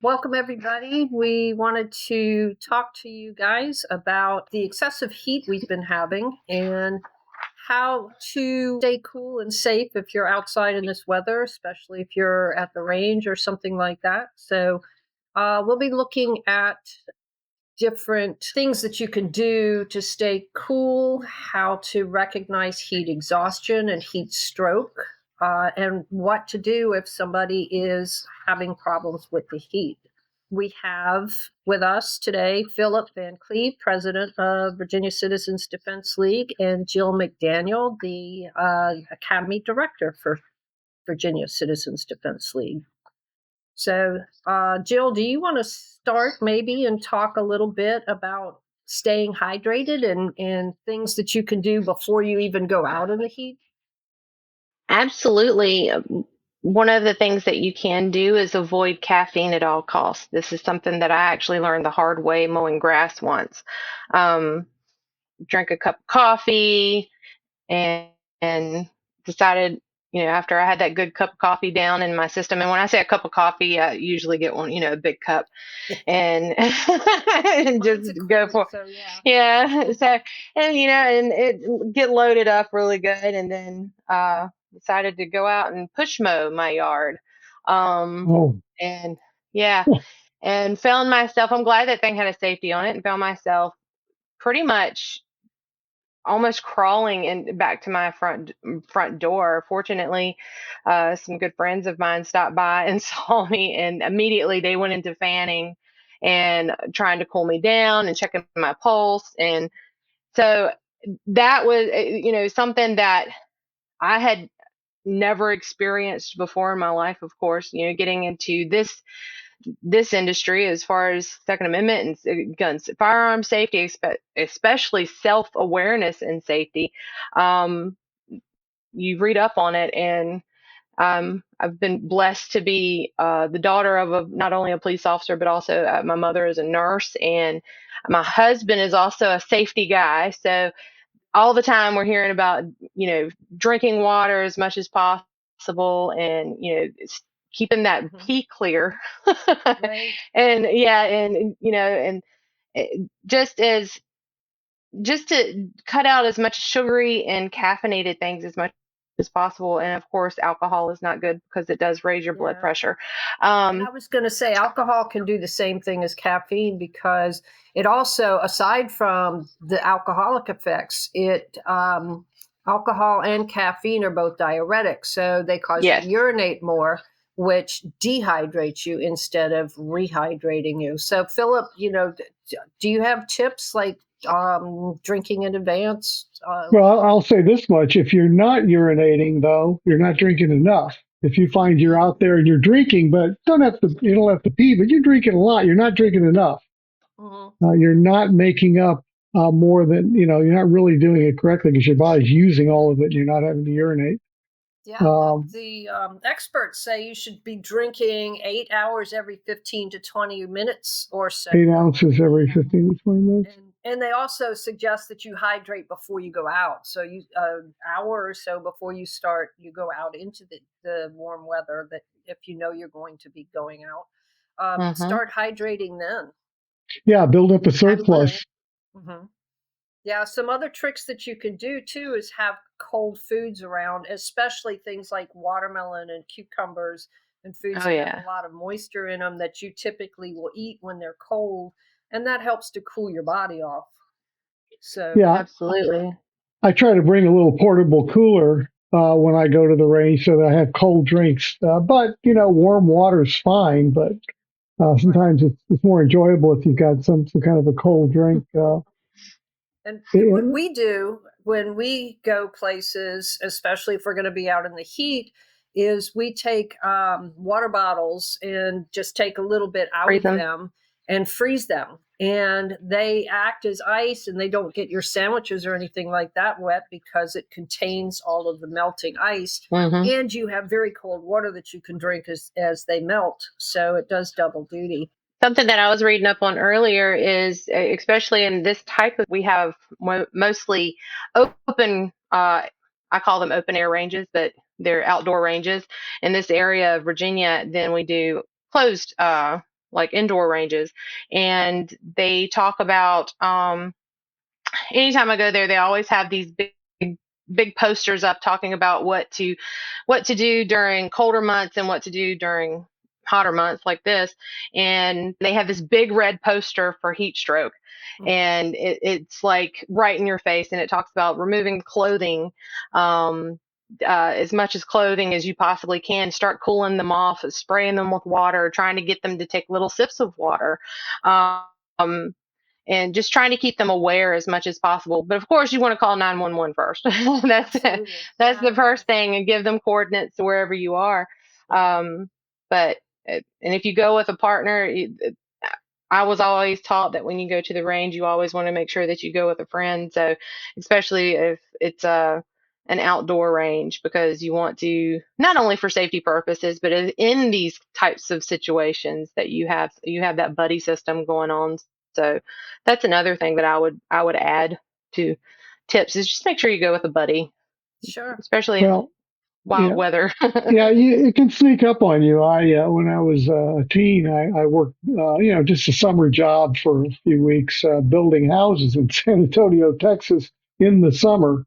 Welcome, everybody. We wanted to talk to you guys about the excessive heat we've been having and how to stay cool and safe if you're outside in this weather, especially if you're at the range or something like that. We'll be looking at different things that you can do to stay cool, how to recognize heat exhaustion and heat stroke, and what to do if somebody is having problems with the heat. We have with us today Philip Van Cleve, president of Virginia Citizens Defense League, and Jill McDaniel, the Academy director for Virginia Citizens Defense League. Jill, do you want to start maybe and talk a little bit about staying hydrated and things that you can do before you even go out in the heat? Absolutely. One of the things that you can do is avoid caffeine at all costs. This is something that I actually learned the hard way mowing grass once. Um, Drank a cup of coffee and, and decided, after I had that good cup of coffee down in my system, and when I say a cup of coffee, I usually get one, a big cup, and and Mine's just a go quart, for so yeah. yeah. So and it get loaded up really good, and then decided to go out and push mow my yard, um, Oh, and yeah, and found myself. I'm glad that thing had a safety on it, and found myself pretty much almost crawling in back to my front door. Fortunately, some good friends of mine stopped by and saw me, and immediately they went into fanning and trying to cool me down and checking my pulse. And so that was, something that I had never experienced before in my life. Of course, getting into this industry as far as Second Amendment and guns, firearm safety, especially self-awareness and safety. Um, you read up on it, and I've been blessed to be the daughter of not only a police officer, but also my mother is a nurse, and my husband is also a safety guy. So all the time we're hearing about, drinking water as much as possible, and, keeping that Mhm. pee clear. Right. And yeah, and, just as just to cut out as much sugary and caffeinated things as much as possible. And of course, alcohol is not good because it does raise your blood Yeah. pressure. And Um, I was going to say alcohol can do the same thing as caffeine because it also, aside from the alcoholic effects, alcohol and caffeine are both diuretics, so they cause you to yes. urinate more, which dehydrates you instead of rehydrating you. So, Philip, do you have tips like drinking in advance? well, I'll say this much. If you're not urinating, though, you're not drinking enough. If you find you're out there and you're drinking, but you don't have to pee, but you're drinking a lot, you're not drinking enough. Mhm. You're not making up more than, you're not really doing it correctly because your body's using all of it and you're not having to urinate. Yeah, Um, the experts say you should be drinking 8 hours every 15 to 20 minutes or so. 8 ounces every 15 to 20 minutes. And they also suggest that you hydrate before you go out. So you an hour or so before you go out into the warm weather that if you know you're going to be going out, Hmm. start hydrating then. Yeah, build up a Absolutely. surplus. Hmm. Yeah, some other tricks that you can do too is have cold foods around, especially things like watermelon and cucumbers and foods Oh that have yeah. a lot of moisture in them that you typically will eat when they're cold, and that helps to cool your body off. So, Yeah, Absolutely. I try to bring a little portable cooler when I go to the range so that I have cold drinks. But warm water's fine. But right. sometimes it's more enjoyable if you've got some kind of a cold drink. And what And, we do when we go places, especially if we're going to be out in the heat, is we take water bottles and just take a little bit out Freeze of them. them and freeze them. And they act as ice and they don't get your sandwiches or anything like that wet because it contains all of the melting ice. Hmm. And you have very cold water that you can drink as they melt. So it does double duty. Something that I was reading up on earlier is, especially in this type of, we have mostly open, I call them open air ranges, but they're outdoor ranges in this area of Virginia. Then we do closed like indoor ranges, and they talk about anytime I go there, they always have these big posters up talking about what to do during colder months and what to do during hotter months like this. And they have this big red poster for heat stroke, and it's like right in your face, and it talks about removing clothing, as much as clothing as you possibly can, start cooling them off, spraying them with water, trying to get them to take little sips of water. Um, and just trying to keep them aware as much as possible. But of course, you want to call 911 first. that's that's the first thing, and give them coordinates to wherever you are. But and if you go with a partner, I was always taught that when you go to the range, you always want to make sure that you go with a friend. So especially if it's an outdoor range, because you want to, not only for safety purposes, but in these types of situations, that you have that buddy system going on. So that's another thing that I would add to tips, is just make sure you go with a buddy, Sure. especially in Well, wild yeah, weather. yeah, it can sneak up on you. When I was a teen, I worked, just a summer job for a few weeks, building houses in San Antonio, Texas, in the summer.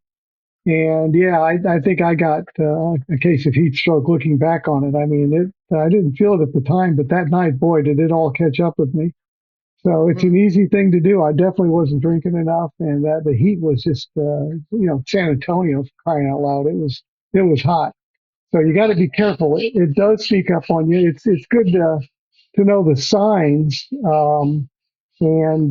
And yeah, I think I got a case of heat stroke looking back on it. I mean, I didn't feel it at the time, but that night, boy, did it all catch up with me. So it's an easy thing to do. I definitely wasn't drinking enough, and that the heat was just, San Antonio, for crying out loud. It was hot. So you got to be careful. It does sneak up on you. It's good to know the signs. And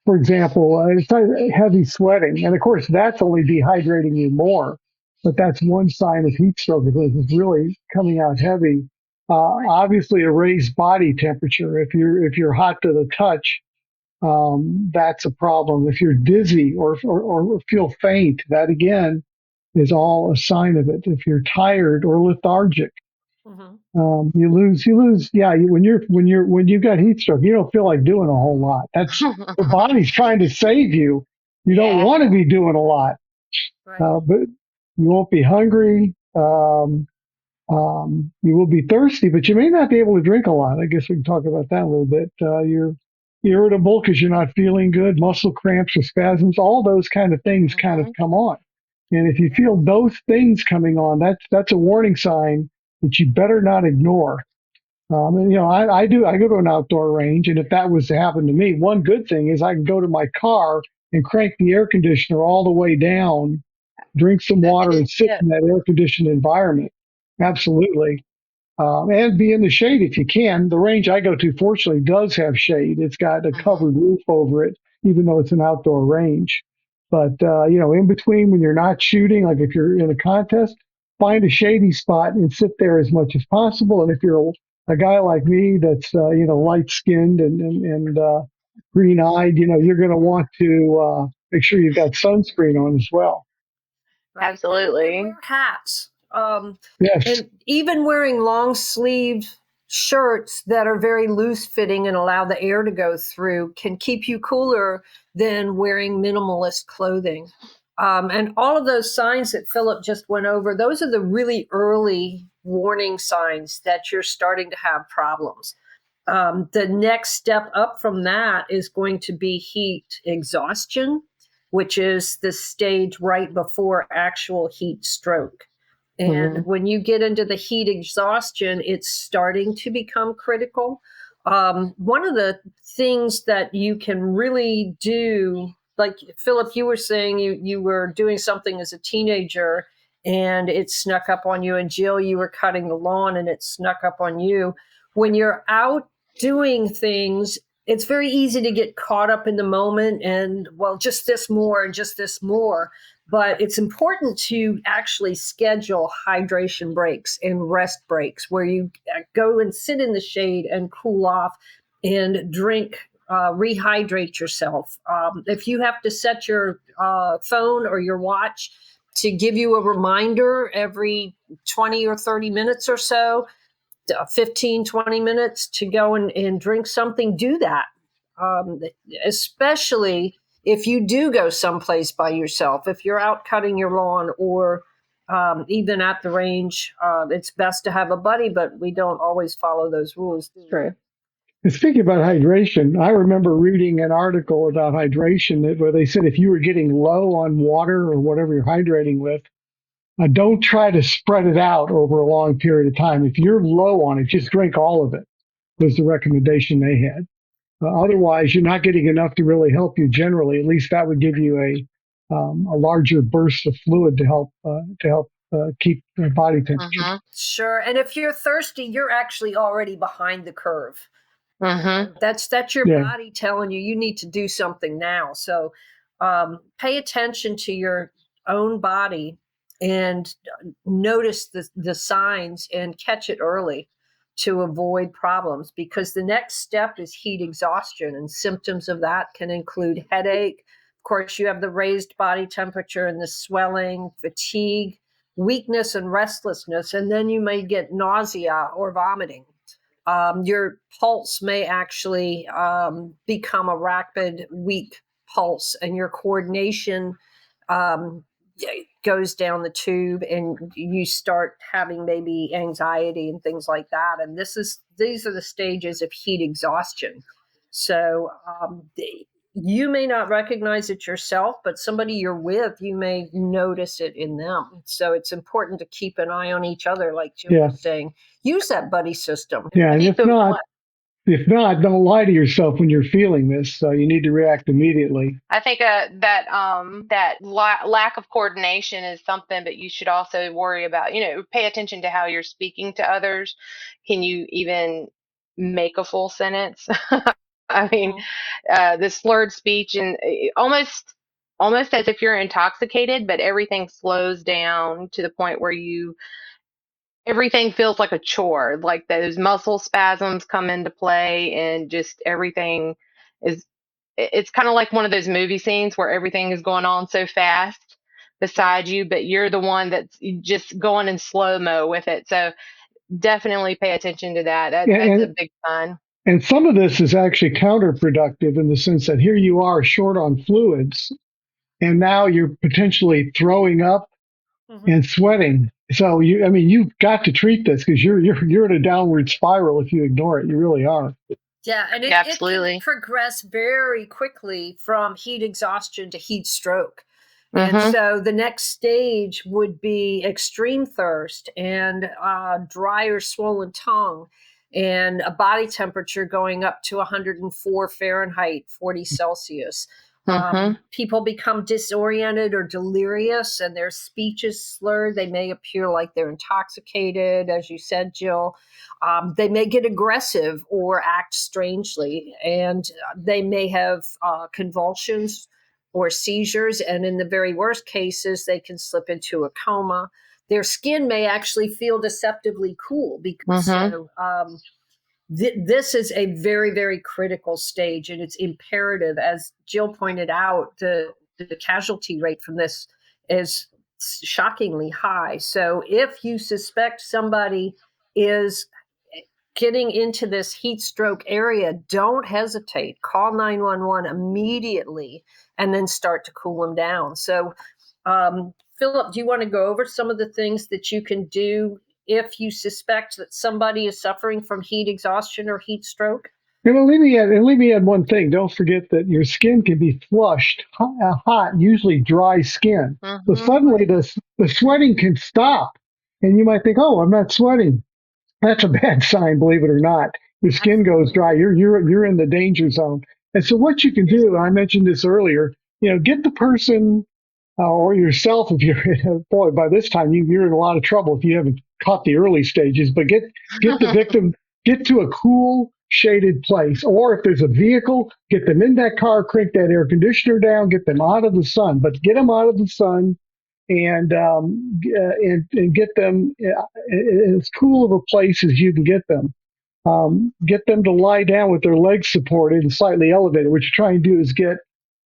For example, it's not heavy sweating, and of course that's only dehydrating you more. But that's one sign of heat stroke, because it's really coming out heavy. Obviously, a raised body temperature. If you're hot to the touch, that's a problem. If you're dizzy or feel faint, that again is all a sign of it. If you're tired or lethargic, Mm-hmm. you lose. Yeah, when you've got heat stroke, you don't feel like doing a whole lot. That's the body's trying to save you. You don't Yeah. want to be doing a lot, Right. but you won't be hungry. You will be thirsty, but you may not be able to drink a lot. I guess we can talk about that a little bit. You're irritable because you're not feeling good, muscle cramps or spasms, all those kind of things kind of Hmm. come on. And if you feel those things coming on, that's a warning sign that you better not ignore. And I go to an outdoor range, and if that was to happen to me, one good thing is I can go to my car and crank the air conditioner all the way down, drink some That's a water, good and sit tip. in that air conditioned environment. Absolutely. And be in the shade if you can. The range I go to, fortunately, does have shade. It's got a Hmm. covered roof over it, even though it's an outdoor range. But in between, when you're not shooting, like if you're in a contest, find a shady spot and sit there as much as possible. And if you're a guy like me that's light skinned and green eyed, you're going to want to make sure you've got sunscreen on as well. Right. And Absolutely. wear hats. Yes. And even wearing long sleeved shirts that are very loose fitting and allow the air to go through can keep you cooler than wearing minimalist clothing. And all of those signs that Philip just went over, those are the really early warning signs that you're starting to have problems. The next step up from that is going to be heat exhaustion, which is the stage right before actual heat stroke. And Hmm. when you get into the heat exhaustion, it's starting to become critical. One of the things that you can really do, like Philip, you were saying you were doing something as a teenager and it snuck up on you, and Jill, you were cutting the lawn and it snuck up on you. When you're out doing things, it's very easy to get caught up in the moment and, well, just this more and just this more. But it's important to actually schedule hydration breaks and rest breaks where you go and sit in the shade and cool off and drink, rehydrate yourself. If you have to set your phone or your watch to give you a reminder every 20 or 30 minutes or so, 15, 20 minutes to go and drink something, do that. Um, Especially if you do go someplace by yourself, if you're out cutting your lawn or even at the range, it's best to have a buddy, but we don't always follow those rules, do we? True. And speaking about hydration, I remember reading an article about hydration where they said if you were getting low on water or whatever you're hydrating with, don't try to spread it out over a long period of time. If you're low on it, just drink all of it, was the recommendation they had. Otherwise, you're not getting enough to really help you generally. At least that would give you a larger burst of fluid to help keep the body temperature. Mm-hmm. Sure. And if you're thirsty, you're actually already behind the curve. Mm-hmm. That's your Yeah. body telling you need to do something now. So pay attention to your own body and notice the signs and catch it early to avoid problems, because the next step is heat exhaustion, and symptoms of that can include headache. Of course, you have the raised body temperature and the swelling, fatigue, weakness, and restlessness, and then you may get nausea or vomiting. Your pulse may actually become a rapid, weak pulse, and your coordination um, goes down the tube, and you start having maybe anxiety and things like that. And these are the stages of heat exhaustion. So you may not recognize it yourself, but somebody you're with, you may notice it in them. So it's important to keep an eye on each other, like Jill Yeah. was saying. Use that buddy system. Yeah. And Keep if not, don't lie to yourself when you're feeling this. You need to react immediately. I think that lack of coordination is something, but you should also worry about, pay attention to how you're speaking to others. Can you even make a full sentence? I mean, the slurred speech and almost as if you're intoxicated, but everything slows down to the point where everything feels like a chore, like those muscle spasms come into play, and just everything is it's kind of like one of those movie scenes where everything is going on so fast beside you, but you're the one that's just going in slow-mo with it. So definitely pay attention to that. That's a big sign. And some of this is actually counterproductive in the sense that here you are short on fluids, and now you're potentially throwing up and sweating. So you've got to treat this, because you're in a downward spiral if you ignore it. You really are. Yeah, and it can progress very quickly from heat exhaustion to heat stroke. And so the next stage would be extreme thirst and dry or swollen tongue, and a body temperature going up to 104 Fahrenheit, 40 Celsius. People become disoriented or delirious, and their speech is slurred. They may appear like they're intoxicated, as you said, Jill. They may get aggressive or act strangely, and they may have convulsions or seizures. And in the very worst cases, they can slip into a coma. Their skin may actually feel deceptively cool because this is a very, very critical stage, and it's imperative. As Jill pointed out, the casualty rate from this is shockingly high. So if you suspect somebody is getting into this heat stroke area, don't hesitate. Call 911 immediately and then start to cool them down. So, Philip, do you want to go over some of the things that you can do if you suspect that somebody is suffering from heat exhaustion or heat stroke? Let me add one thing. Don't forget that your skin can be flushed, hot, usually dry skin. So suddenly the sweating can stop, and you might think, "Oh, I'm not sweating." That's a bad sign, believe it or not. Your skin goes dry. You're in the danger zone. And so what you can do, I mentioned this earlier, get the person or yourself, if you're boy, by this time you're in a lot of trouble if you haven't caught the early stages. But get the victim, get to a cool, shaded place, or if there's a vehicle, get them in that car, crank that air conditioner down, get them out of the sun. But get them out of the sun, and get them as cool of a place as you can get them. Get them to lie down with their legs supported and slightly elevated. What you're trying to do is get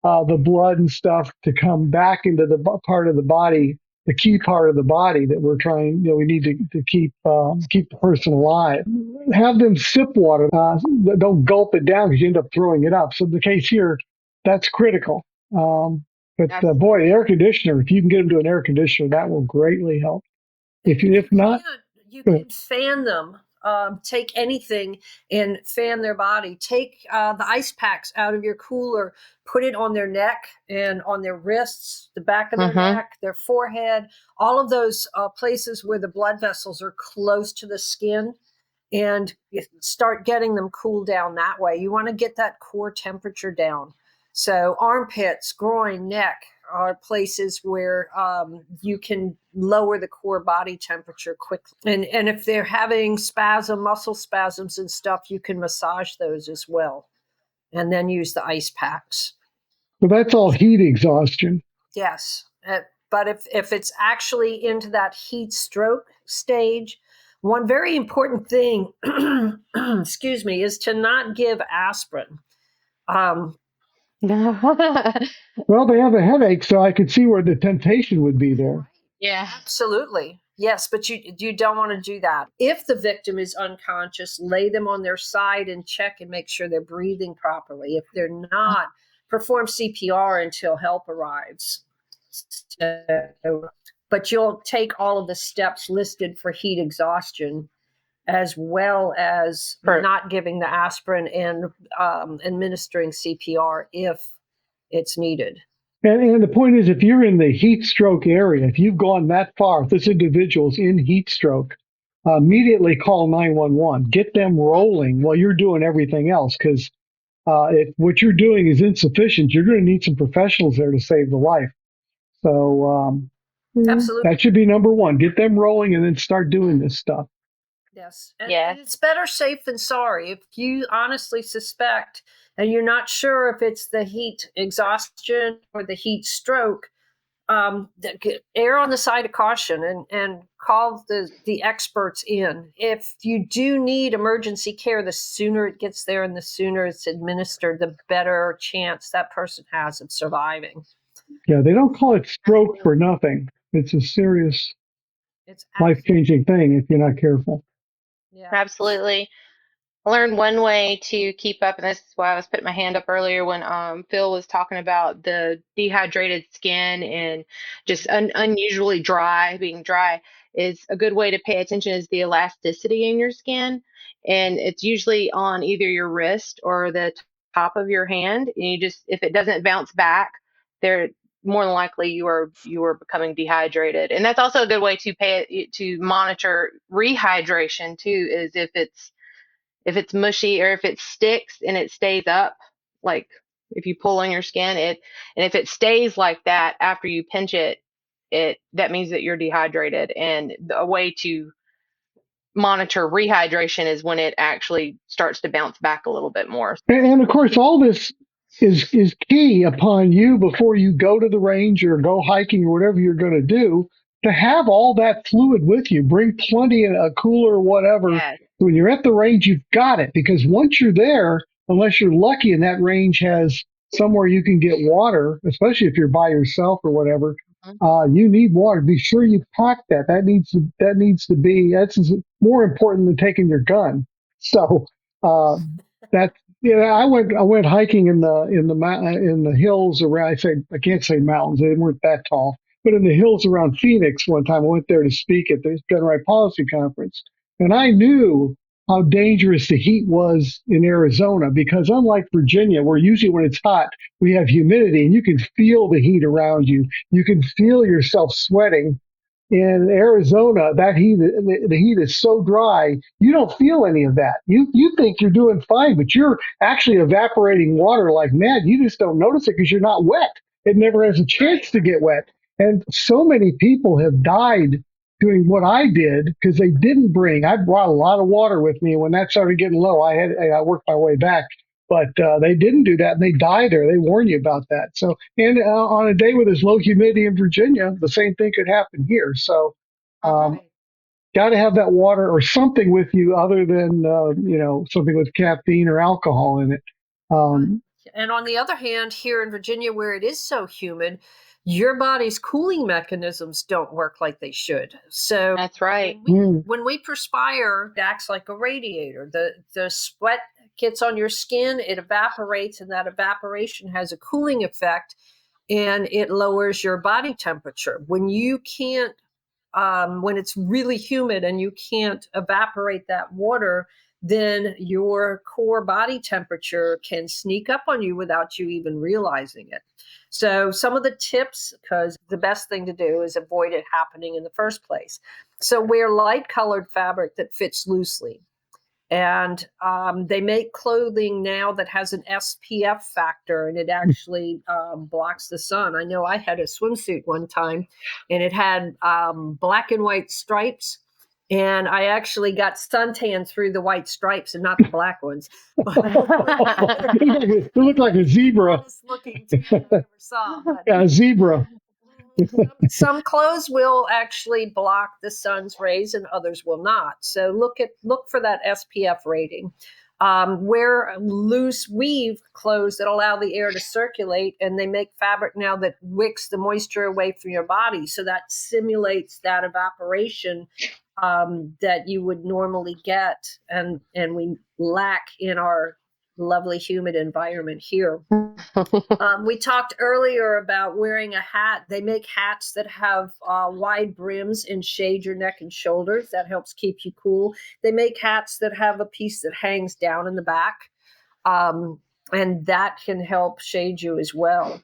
the blood and stuff to come back into the part of the body, the key part of the body that we're trying. We need to keep the person alive. Have them sip water. Don't gulp it down because you end up throwing it up. So in the case here, that's critical. But boy, the air conditioner, if you can get them to an air conditioner, that will greatly help. If not, you can fan them take anything and fan their body. Take the ice packs out of your cooler, put it on their neck and on their wrists, the back of their Mm-hmm. neck, their forehead, all of those places where the blood vessels are close to the skin, and start getting them cooled down that way. You want to get that core temperature down. So armpits, groin, neck are places where you can lower the core body temperature quickly. And if they're having muscle spasms and stuff, you can massage those as well. And then use the ice packs. So that's all heat exhaustion. Yes. But if it's actually into that heat stroke stage, one very important thing, excuse me, is to not give aspirin. Well, they have a headache, so I could see where the temptation would be there. Yeah. Absolutely. Yes, but you don't want to do that. If the victim is unconscious, lay them on their side and check and make sure they're breathing properly. If they're not, perform CPR until help arrives. So, but you'll take all of the steps listed for heat exhaustion, as well as not giving the aspirin and administering CPR if it's needed. And the point is, if you're in the heat stroke area, if you've gone that far, if this individual's in heat stroke, immediately call 911. Get them rolling while you're doing everything else, because if what you're doing is insufficient, you're going to need some professionals there to save the life. So Absolutely. that should be number one. Get them rolling and then start doing this stuff. Yes. And it's better safe than sorry. If you honestly suspect and you're not sure if it's the heat exhaustion or the heat stroke, err on the side of caution and call the experts in. If you do need emergency care, the sooner it gets there and the sooner it's administered, the better chance that person has of surviving. Yeah, they don't call it stroke for nothing. It's a serious, life-changing thing if you're not careful. Yeah. Absolutely. I learned one way to keep up, and this is why I was putting my hand up earlier when Phil was talking about the dehydrated skin and just unusually being dry, is a good way to pay attention is the elasticity in your skin. And it's usually on either your wrist or the top of your hand. And if it doesn't bounce back, there more than likely you are becoming dehydrated. And that's also a good way to monitor rehydration too, is if it's mushy or if it sticks and it stays up, like if you pull on your skin, and if it stays like that after you pinch it, that means that you're dehydrated. And a way to monitor rehydration is when it actually starts to bounce back a little bit more. And of course, all this is key upon you before you go to the range or go hiking or whatever you're going to do, to have all that fluid with you. Bring plenty in a cooler or whatever. Yes. When you're at the range, you've got it, because once you're there, unless you're lucky and that range has somewhere you can get water, especially if you're by yourself or whatever, you need water. Be sure you pack that. That's more important than taking your gun. So that's I went hiking in the hills around. I can't say mountains; they weren't that tall, but in the hills around Phoenix one time. I went there to speak at the Gun Right Policy Conference, and I knew how dangerous the heat was in Arizona, because unlike Virginia, where usually when it's hot we have humidity and you can feel the heat around you, you can feel yourself sweating. In Arizona, the heat is so dry, you don't feel any of that. You think you're doing fine, but you're actually evaporating water like mad. You just don't notice it because you're not wet. It never has a chance to get wet. And so many people have died doing what I did because they didn't bring. I brought a lot of water with me. When that started getting low, I worked my way back. But they didn't do that, and they died there. They warn you about that. So, and on a day with this low humidity in Virginia, the same thing could happen here. So, got to have that water or something with you other than something with caffeine or alcohol in it. And on the other hand, here in Virginia, where it is so humid, your body's cooling mechanisms don't work like they should. So that's right. When we perspire, it acts like a radiator. The sweat gets on your skin, it evaporates, and that evaporation has a cooling effect, and it lowers your body temperature. When you can't when it's really humid and you can't evaporate that water, then your core body temperature can sneak up on you without you even realizing it. So some of the tips, because the best thing to do is avoid it happening in the first place. So wear light colored fabric that fits loosely. And they make clothing now that has an SPF factor, and it actually blocks the sun. I know I had a swimsuit one time, and it had black and white stripes, and I actually got suntan through the white stripes and not the black ones. It looked like a zebra. Honest looking tan I ever saw. But Yeah, a zebra. some clothes will actually block the sun's rays and others will not. So look for that SPF rating. Wear loose weave clothes that allow the air to circulate, and they make fabric now that wicks the moisture away from your body, so that simulates that evaporation that you would normally get, and we lack in our lovely humid environment here. We talked earlier about wearing a hat. They make hats that have wide brims and shade your neck and shoulders. That helps keep you cool. They make hats that have a piece that hangs down in the back, and that can help shade you as well.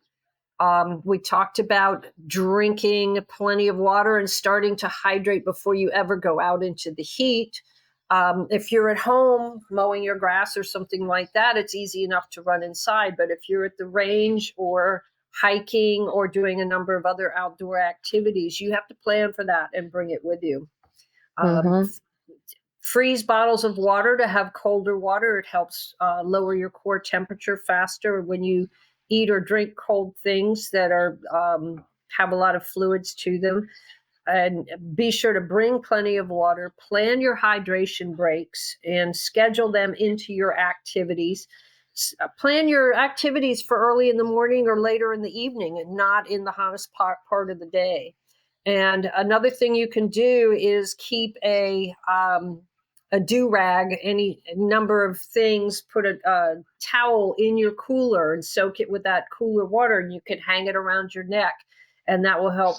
We talked about drinking plenty of water and starting to hydrate before you ever go out into the heat. If you're at home mowing your grass or something like that, it's easy enough to run inside. But if you're at the range or hiking or doing a number of other outdoor activities, you have to plan for that and bring it with you. Freeze bottles of water to have colder water. It helps lower your core temperature faster when you eat or drink cold things that are have a lot of fluids to them. And be sure to bring plenty of water. Plan your hydration breaks and schedule them into your activities. Plan your activities for early in the morning or later in the evening and not in the hottest part of the day. And another thing you can do is keep a do-rag, any number of things, put a towel in your cooler and soak it with that cooler water, and you can hang it around your neck, and that will help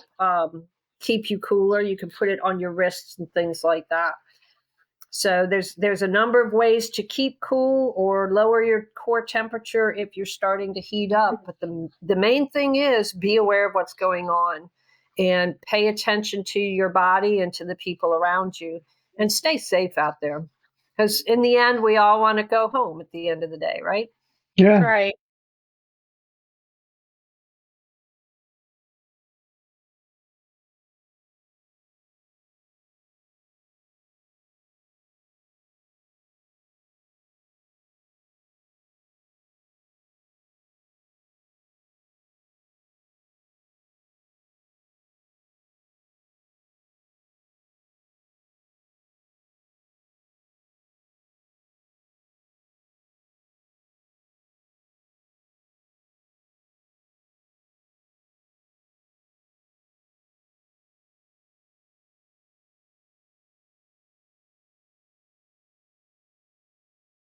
keep you cooler. You can put it on your wrists and things like that. So there's a number of ways to keep cool or lower your core temperature if you're starting to heat up. But the main thing is be aware of what's going on and pay attention to your body and to the people around you, and stay safe out there. Because in the end, we all want to go home at the end of the day, right? Yeah. Right.